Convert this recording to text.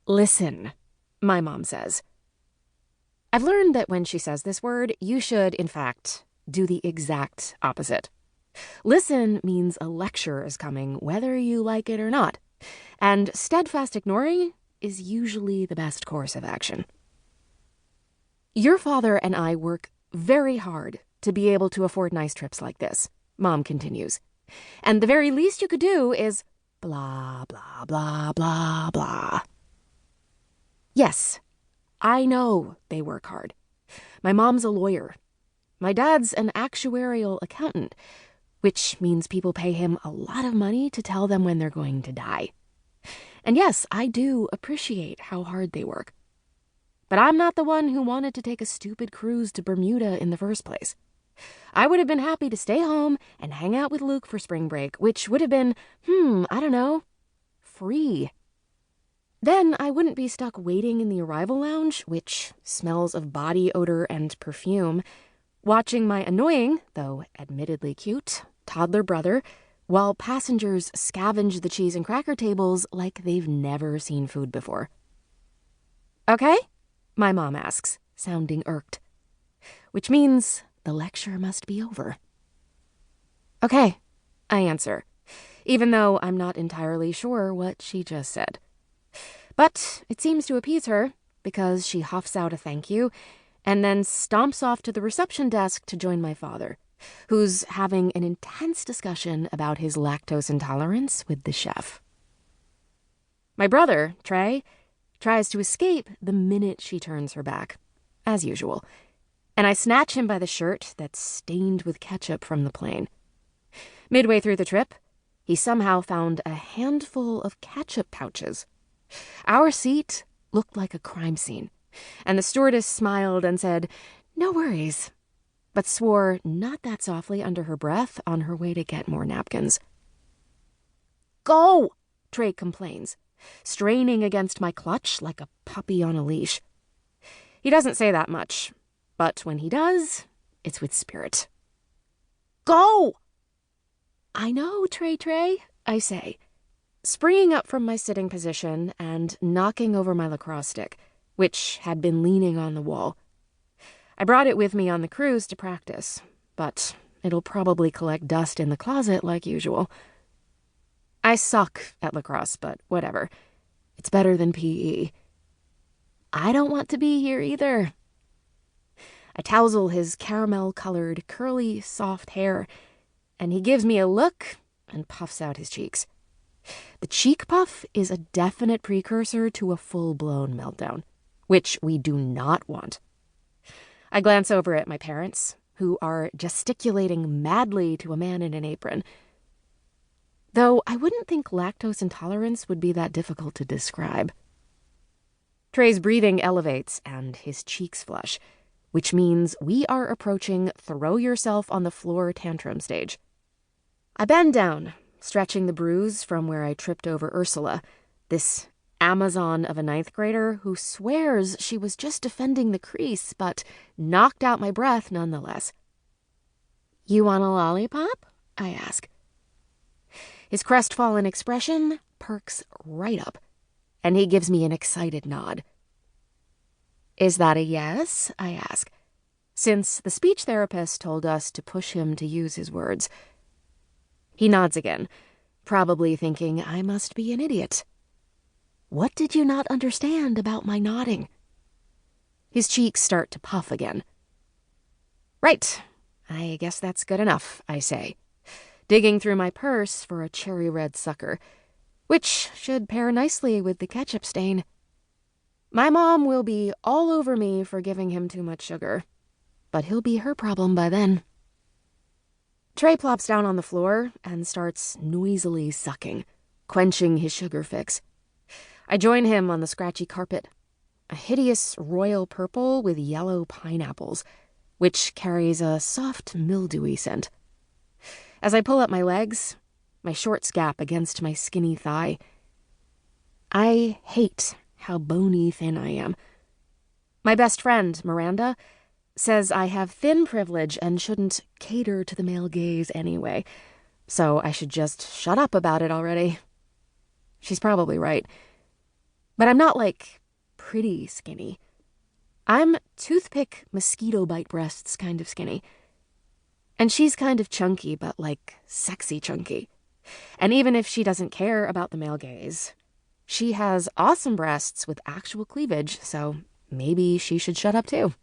Listen, my mom says. I've learned that when she says this word, you should, in fact, do the exact opposite. Listen means a lecture is coming, whether you like it or not. And steadfast ignoring is usually the best course of action. Your father and I work very hard to be able to afford nice trips like this, Mom continues. And the very least you could do is blah, blah, blah, blah, blah. Yes, I know they work hard. My mom's a lawyer. My dad's an actuarial accountant, which means people pay him a lot of money to tell them when they're going to die. And yes, I do appreciate how hard they work. But I'm not the one who wanted to take a stupid cruise to Bermuda in the first place. I would have been happy to stay home and hang out with Luke for spring break, which would have been, I don't know, free. Then I wouldn't be stuck waiting in the arrival lounge, which smells of body odor and perfume, watching my annoying, though admittedly cute, toddler brother, while passengers scavenge the cheese and cracker tables like they've never seen food before. Okay? My mom asks, sounding irked. Which means the lecture must be over. Okay, I answer, even though I'm not entirely sure what she just said. But it seems to appease her, because she huffs out a thank you, and then stomps off to the reception desk to join my father, who's having an intense discussion about his lactose intolerance with the chef. My brother, Trey, tries to escape the minute she turns her back, as usual, and I snatch him by the shirt that's stained with ketchup from the plane. Midway through the trip, he somehow found a handful of ketchup pouches. Our seat looked like a crime scene, and the stewardess smiled and said, "No worries," but swore not that softly under her breath on her way to get more napkins. "Go!" Trey complains, straining against my clutch like a puppy on a leash. He doesn't say that much, but when he does, it's with spirit. "Go!" "I know, Trey, I say, springing up from my sitting position and knocking over my lacrosse stick, which had been leaning on the wall. I brought it with me on the cruise to practice, but it'll probably collect dust in the closet like usual. I suck at lacrosse, but whatever. It's better than PE. I don't want to be here either. I tousle his caramel-colored, curly, soft hair, and he gives me a look and puffs out his cheeks. The cheek puff is a definite precursor to a full-blown meltdown, which we do not want. I glance over at my parents, who are gesticulating madly to a man in an apron. Though I wouldn't think lactose intolerance would be that difficult to describe. Trey's breathing elevates and his cheeks flush, which means we are approaching throw-yourself-on-the-floor tantrum stage. I bend down, stretching the bruise from where I tripped over Ursula, this Amazon of a ninth grader who swears she was just defending the crease, but knocked out my breath nonetheless. "You want a lollipop?" I ask. His crestfallen expression perks right up, and he gives me an excited nod. "Is that a yes?" I ask, since the speech therapist told us to push him to use his words. He nods again, probably thinking I must be an idiot. What did you not understand about my nodding? His cheeks start to puff again. Right, I guess that's good enough, I say, digging through my purse for a cherry red sucker, which should pair nicely with the ketchup stain. My mom will be all over me for giving him too much sugar, but he'll be her problem by then. Trey plops down on the floor and starts noisily sucking, quenching his sugar fix. I join him on the scratchy carpet, a hideous royal purple with yellow pineapples, which carries a soft, mildewy scent. As I pull up my legs, my shorts gap against my skinny thigh. I hate how bony thin I am. My best friend, Miranda, says I have thin privilege and shouldn't cater to the male gaze anyway, so I should just shut up about it already. She's probably right. But I'm not, like, pretty skinny. I'm toothpick mosquito bite breasts kind of skinny. And she's kind of chunky, but, like, sexy chunky. And even if she doesn't care about the male gaze, she has awesome breasts with actual cleavage, so maybe she should shut up too.